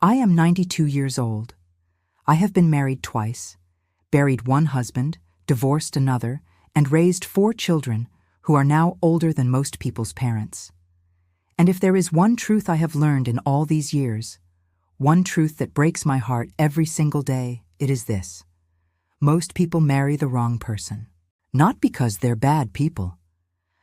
I am 92 years old. I have been married twice, buried one husband, divorced another, and raised 4 children who are now older than most people's parents. And if there is one truth I have learned in all these years, one truth that breaks my heart every single day, it is this. Most people marry the wrong person. Not because they're bad people,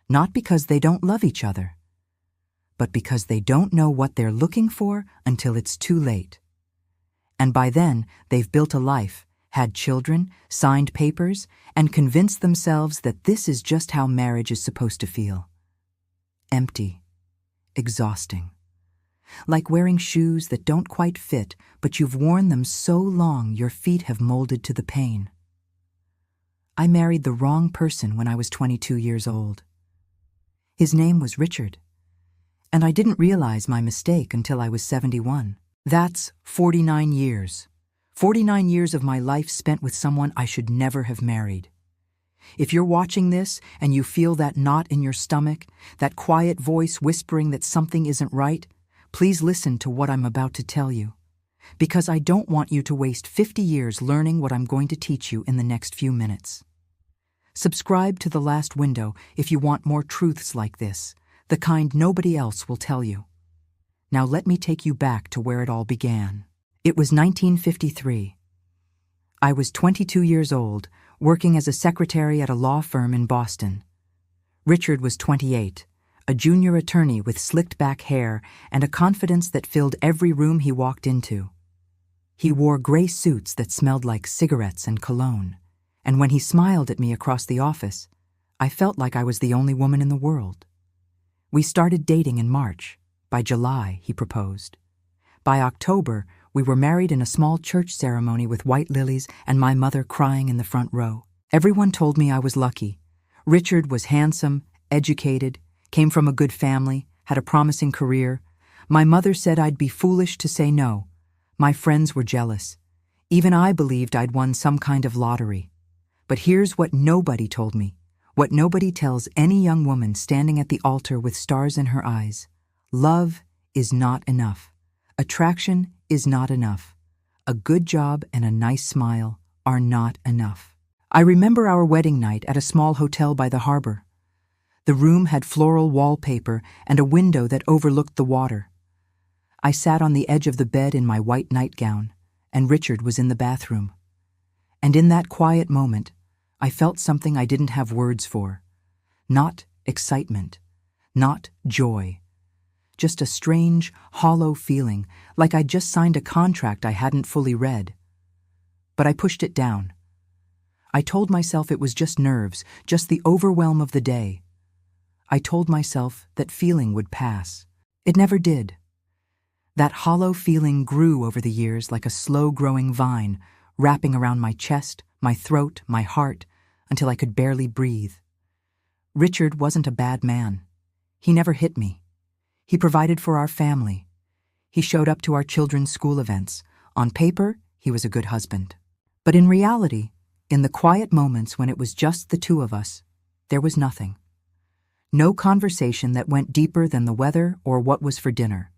not because they don't love each other, but because they don't know what they're looking for until it's too late. And by then, they've built a life, had children, signed papers, and convinced themselves that this is just how marriage is supposed to feel. Empty. Exhausting. Like wearing shoes that don't quite fit, but you've worn them so long your feet have molded to the pain. I married the wrong person when I was 22 years old. His name was Richard, and I didn't realize my mistake until I was 71. That's 49 years. 49 years of my life spent with someone I should never have married. If you're watching this and you feel that knot in your stomach, that quiet voice whispering that something isn't right, please listen to what I'm about to tell you, because I don't want you to waste 50 years learning what I'm going to teach you in the next few minutes. Subscribe to The Last Window if you want more truths like this, the kind nobody else will tell you. Now let me take you back to where it all began. It was 1953. I was 22 years old, working as a secretary at a law firm in Boston. Richard was 28, a junior attorney with slicked back hair and a confidence that filled every room he walked into. He wore gray suits that smelled like cigarettes and cologne, and when he smiled at me across the office, I felt like I was the only woman in the world. We started dating in March. By July, he proposed. By October, we were married in a small church ceremony with white lilies and my mother crying in the front row. Everyone told me I was lucky. Richard was handsome, educated, came from a good family, had a promising career. My mother said I'd be foolish to say no. My friends were jealous. Even I believed I'd won some kind of lottery. But here's what nobody told me, what nobody tells any young woman standing at the altar with stars in her eyes. Love is not enough. Attraction is not enough. A good job and a nice smile are not enough. I remember our wedding night at a small hotel by the harbor. The room had floral wallpaper and a window that overlooked the water. I sat on the edge of the bed in my white nightgown, and Richard was in the bathroom. And in that quiet moment, I felt something I didn't have words for. Not excitement, not joy. Just a strange, hollow feeling, like I'd just signed a contract I hadn't fully read. But I pushed it down. I told myself it was just nerves, just the overwhelm of the day. I told myself that feeling would pass. It never did. That hollow feeling grew over the years like a slow-growing vine, wrapping around my chest, my throat, my heart, until I could barely breathe. Richard wasn't a bad man. He never hit me. He provided for our family. He showed up to our children's school events. On paper, he was a good husband. But in reality, in the quiet moments when it was just the two of us, there was nothing. No conversation that went deeper than the weather or what was for dinner.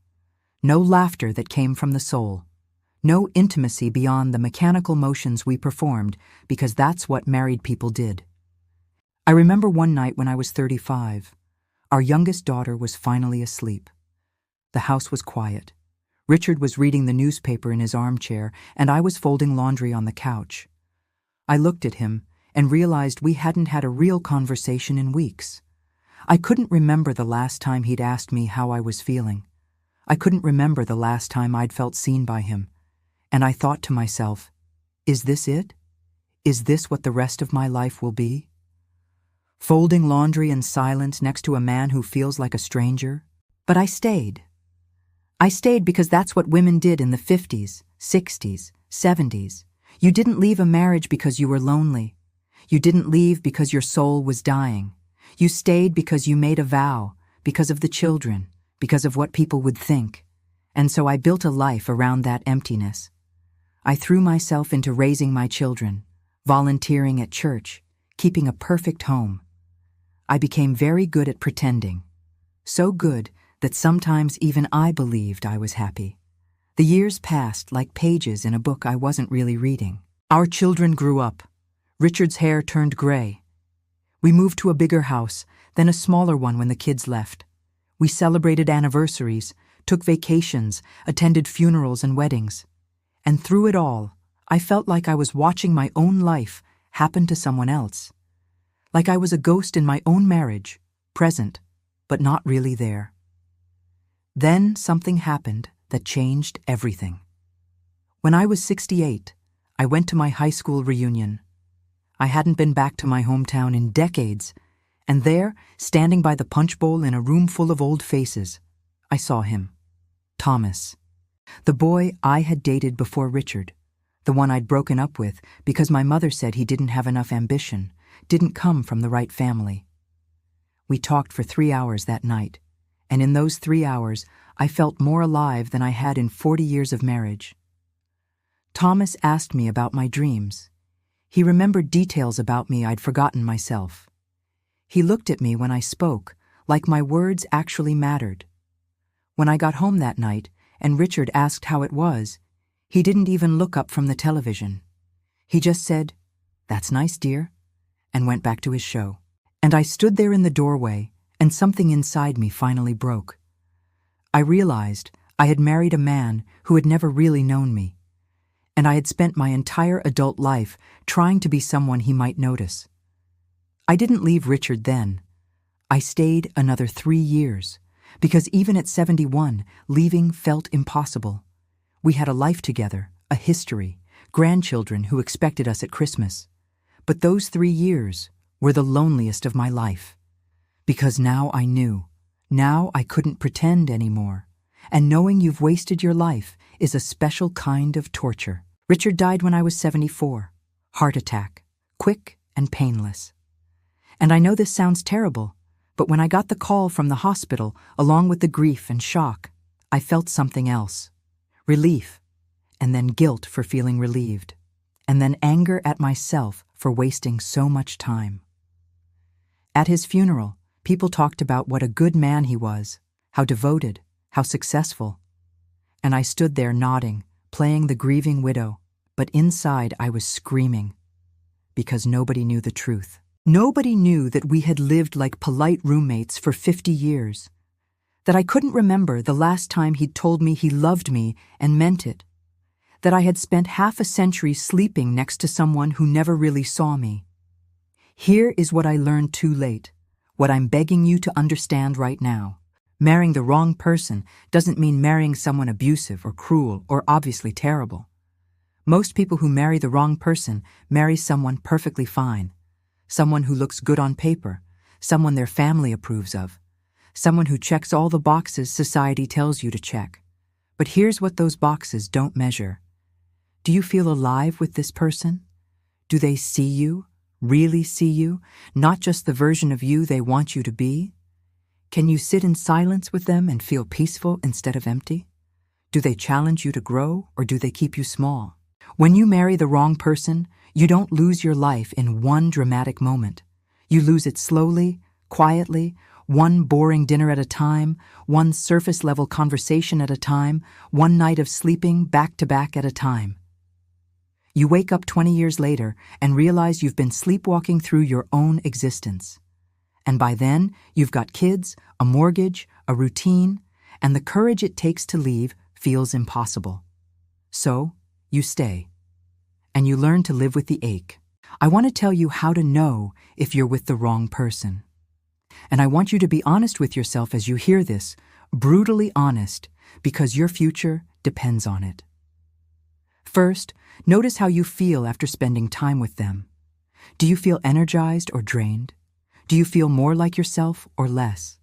No laughter that came from the soul. No intimacy beyond the mechanical motions we performed, because that's what married people did. I remember one night when I was 35. Our youngest daughter was finally asleep. The house was quiet. Richard was reading the newspaper in his armchair, and I was folding laundry on the couch. I looked at him and realized we hadn't had a real conversation in weeks. I couldn't remember the last time he'd asked me how I was feeling. I couldn't remember the last time I'd felt seen by him. And I thought to myself, is this it? Is this what the rest of my life will be? Folding laundry in silence next to a man who feels like a stranger? But I stayed. I stayed because that's what women did in the 50s, 60s, 70s. You didn't leave a marriage because you were lonely. You didn't leave because your soul was dying. You stayed because you made a vow, because of the children, because of what people would think. And so I built a life around that emptiness. I threw myself into raising my children, volunteering at church, keeping a perfect home. I became very good at pretending. So good that sometimes even I believed I was happy. The years passed like pages in a book I wasn't really reading. Our children grew up. Richard's hair turned gray. We moved to a bigger house, then a smaller one when the kids left. We celebrated anniversaries, took vacations, attended funerals and weddings. And through it all, I felt like I was watching my own life happen to someone else. Like I was a ghost in my own marriage, present, but not really there. Then something happened that changed everything. When I was 68, I went to my high school reunion. I hadn't been back to my hometown in decades, and there, standing by the punch bowl in a room full of old faces, I saw him. Thomas. The boy I had dated before Richard. The one I'd broken up with because my mother said he didn't have enough ambition, didn't come from the right family. We talked for 3 hours that night, and in those 3 hours, I felt more alive than I had in 40 years of marriage. Thomas asked me about my dreams. He remembered details about me I'd forgotten myself. He looked at me when I spoke, like my words actually mattered. When I got home that night, and Richard asked how it was, he didn't even look up from the television. He just said, "That's nice, dear," and went back to his show. And I stood there in the doorway, and something inside me finally broke. I realized I had married a man who had never really known me, and I had spent my entire adult life trying to be someone he might notice. I didn't leave Richard then. I stayed another 3 years, because even at 71, leaving felt impossible. We had a life together, a history, grandchildren who expected us at Christmas. But those 3 years were the loneliest of my life. Because now I knew. Now I couldn't pretend anymore. And knowing you've wasted your life is a special kind of torture. Richard died when I was 74. Heart attack. Quick and painless. And I know this sounds terrible, but when I got the call from the hospital, along with the grief and shock, I felt something else. Relief, and then guilt for feeling relieved, and then anger at myself for wasting so much time. At his funeral, people talked about what a good man he was, how devoted, how successful. And I stood there nodding, playing the grieving widow, but inside I was screaming, because nobody knew the truth. Nobody knew that we had lived like polite roommates for 50 years, that I couldn't remember the last time he'd told me he loved me and meant it, that I had spent half a century sleeping next to someone who never really saw me. Here is what I learned too late, what I'm begging you to understand right now. Marrying the wrong person doesn't mean marrying someone abusive or cruel or obviously terrible. Most people who marry the wrong person marry someone perfectly fine, someone who looks good on paper, someone their family approves of, someone who checks all the boxes society tells you to check. But here's what those boxes don't measure. Do you feel alive with this person? Do they see you, really see you, not just the version of you they want you to be? Can you sit in silence with them and feel peaceful instead of empty? Do they challenge you to grow, or do they keep you small? When you marry the wrong person, you don't lose your life in one dramatic moment. You lose it slowly, quietly, one boring dinner at a time, one surface-level conversation at a time, one night of sleeping back-to-back at a time. You wake up 20 years later and realize you've been sleepwalking through your own existence. And by then, you've got kids, a mortgage, a routine, and the courage it takes to leave feels impossible. So, you stay. And you learn to live with the ache. I want to tell you how to know if you're with the wrong person. And I want you to be honest with yourself as you hear this, brutally honest, because your future depends on it. First, notice how you feel after spending time with them. Do you feel energized or drained? Do you feel more like yourself or less?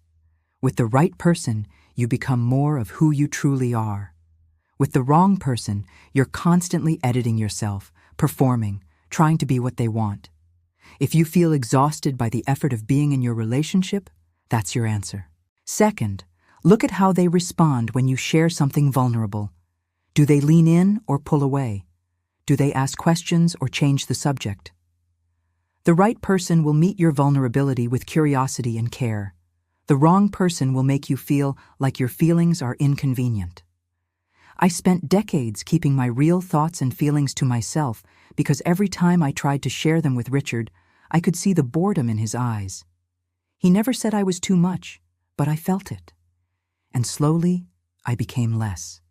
With the right person, you become more of who you truly are. With the wrong person, you're constantly editing yourself, performing, trying to be what they want. If you feel exhausted by the effort of being in your relationship, that's your answer. Second, look at how they respond when you share something vulnerable. Do they lean in or pull away? Do they ask questions or change the subject? The right person will meet your vulnerability with curiosity and care. The wrong person will make you feel like your feelings are inconvenient. I spent decades keeping my real thoughts and feelings to myself because every time I tried to share them with Richard, I could see the boredom in his eyes. He never said I was too much, but I felt it. And slowly, I became less.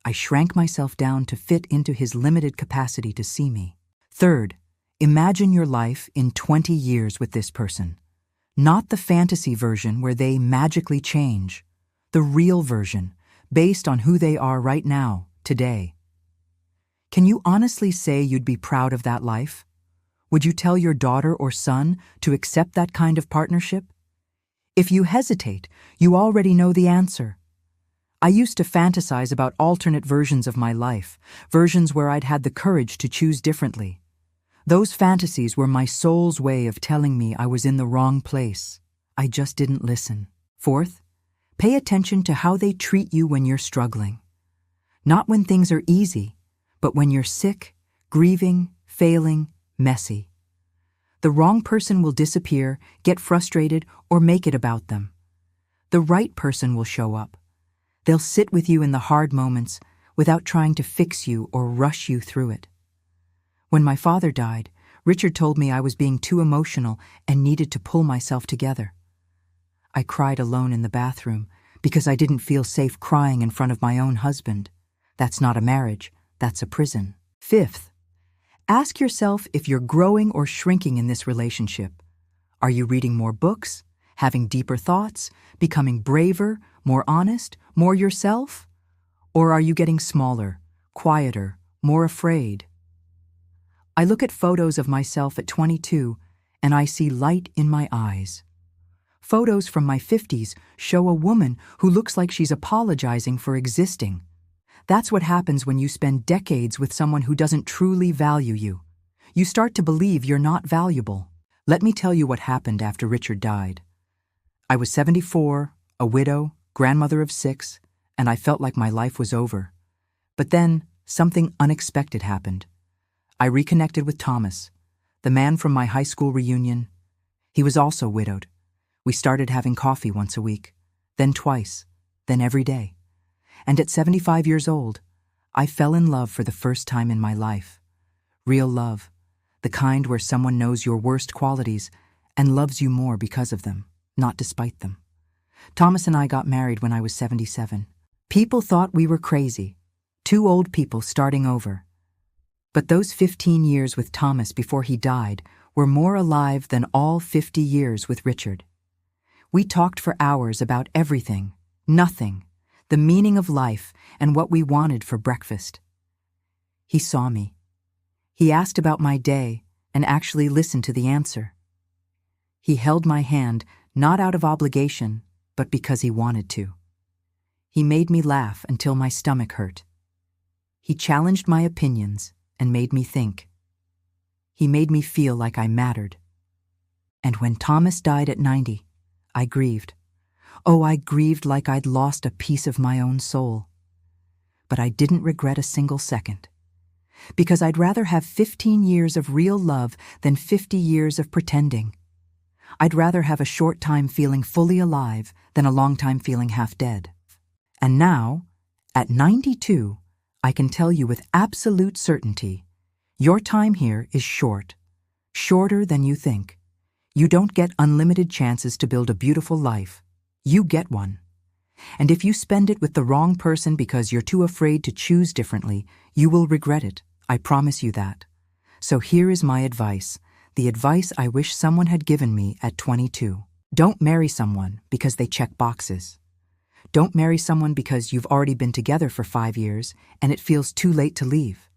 I shrank myself down to fit into his limited capacity to see me. Third, imagine your life in 20 years with this person. Not the fantasy version where they magically change. The real version, based on who they are right now, today. Can you honestly say you'd be proud of that life? Would you tell your daughter or son to accept that kind of partnership? If you hesitate, you already know the answer. I used to fantasize about alternate versions of my life, versions where I'd had the courage to choose differently. Those fantasies were my soul's way of telling me I was in the wrong place. I just didn't listen. Fourth, pay attention to how they treat you when you're struggling. Not when things are easy, but when you're sick, grieving, failing, messy. The wrong person will disappear, get frustrated, or make it about them. The right person will show up. They'll sit with you in the hard moments without trying to fix you or rush you through it. When my father died, Richard told me I was being too emotional and needed to pull myself together. I cried alone in the bathroom because I didn't feel safe crying in front of my own husband. That's not a marriage, that's a prison. Fifth, ask yourself if you're growing or shrinking in this relationship. Are you reading more books, having deeper thoughts, becoming braver, more honest, more yourself? Or are you getting smaller, quieter, more afraid? I look at photos of myself at 22 and I see light in my eyes. Photos from my 50s show a woman who looks like she's apologizing for existing. That's what happens when you spend decades with someone who doesn't truly value you. You start to believe you're not valuable. Let me tell you what happened after Richard died. I was 74, a widow, grandmother of 6, and I felt like my life was over. But then, something unexpected happened. I reconnected with Thomas, the man from my high school reunion. He was also widowed. We started having coffee once a week, then twice, then every day. And at 75 years old, I fell in love for the first time in my life. Real love, the kind where someone knows your worst qualities and loves you more because of them, not despite them. Thomas and I got married when I was 77. People thought we were crazy, two old people starting over. But those 15 years with Thomas before he died were more alive than all 50 years with Richard. We talked for hours about everything, nothing, the meaning of life, and what we wanted for breakfast. He saw me. He asked about my day and actually listened to the answer. He held my hand, not out of obligation, but because he wanted to. He made me laugh until my stomach hurt. He challenged my opinions and made me think. He made me feel like I mattered. And when Thomas died at 90, I grieved. Oh, I grieved like I'd lost a piece of my own soul. But I didn't regret a single second. Because I'd rather have 15 years of real love than 50 years of pretending. I'd rather have a short time feeling fully alive than a long time feeling half dead. And now, at 92, I can tell you with absolute certainty, your time here is short, shorter than you think. You don't get unlimited chances to build a beautiful life. You get one. And if you spend it with the wrong person because you're too afraid to choose differently, you will regret it. I promise you that. So here is my advice, the advice I wish someone had given me at 22. Don't marry someone because they check boxes. Don't marry someone because you've already been together for 5 years and it feels too late to leave.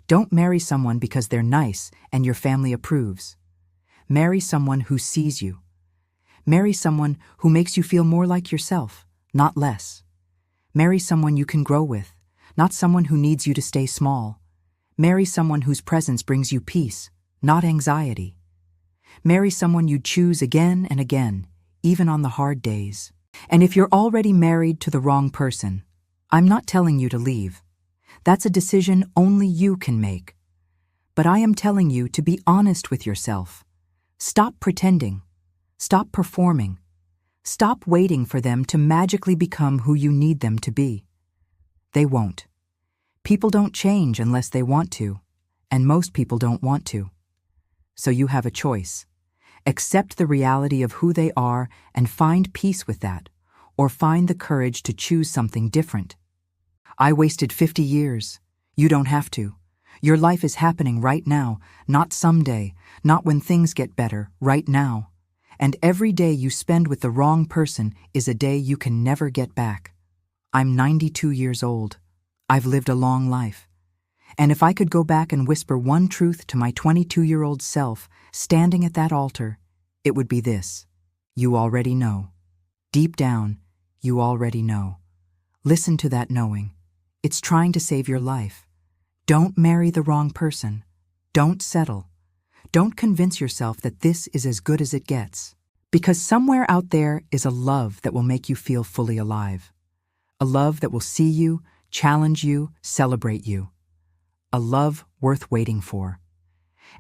Don't marry someone because they're nice and your family approves. Marry someone who sees you. Marry someone who makes you feel more like yourself, not less. Marry someone you can grow with, not someone who needs you to stay small. Marry someone whose presence brings you peace, not anxiety. Marry someone you choose again and again, even on the hard days. And if you're already married to the wrong person, I'm not telling you to leave. That's a decision only you can make. But I am telling you to be honest with yourself. Stop pretending. Stop performing. Stop waiting for them to magically become who you need them to be. They won't. People don't change unless they want to, and most people don't want to. So you have a choice. Accept the reality of who they are and find peace with that, or find the courage to choose something different. I wasted 50 years. You don't have to. Your life is happening right now, not someday, not when things get better, right now. And every day you spend with the wrong person is a day you can never get back. I'm 92 years old. I've lived a long life. And if I could go back and whisper one truth to my 22-year-old self standing at that altar, it would be this: you already know. Deep down, you already know. Listen to that knowing. It's trying to save your life. Don't marry the wrong person. Don't settle. Don't convince yourself that this is as good as it gets. Because somewhere out there is a love that will make you feel fully alive. A love that will see you, challenge you, celebrate you. A love worth waiting for.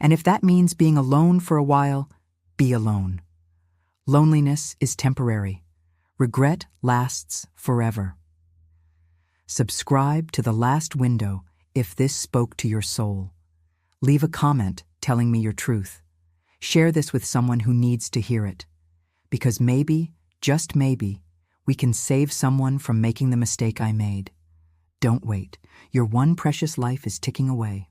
And if that means being alone for a while, be alone. Loneliness is temporary. Regret lasts forever. Subscribe to The Last Window if this spoke to your soul. Leave a comment telling me your truth. Share this with someone who needs to hear it. Because maybe, just maybe, we can save someone from making the mistake I made. Don't wait. Your one precious life is ticking away.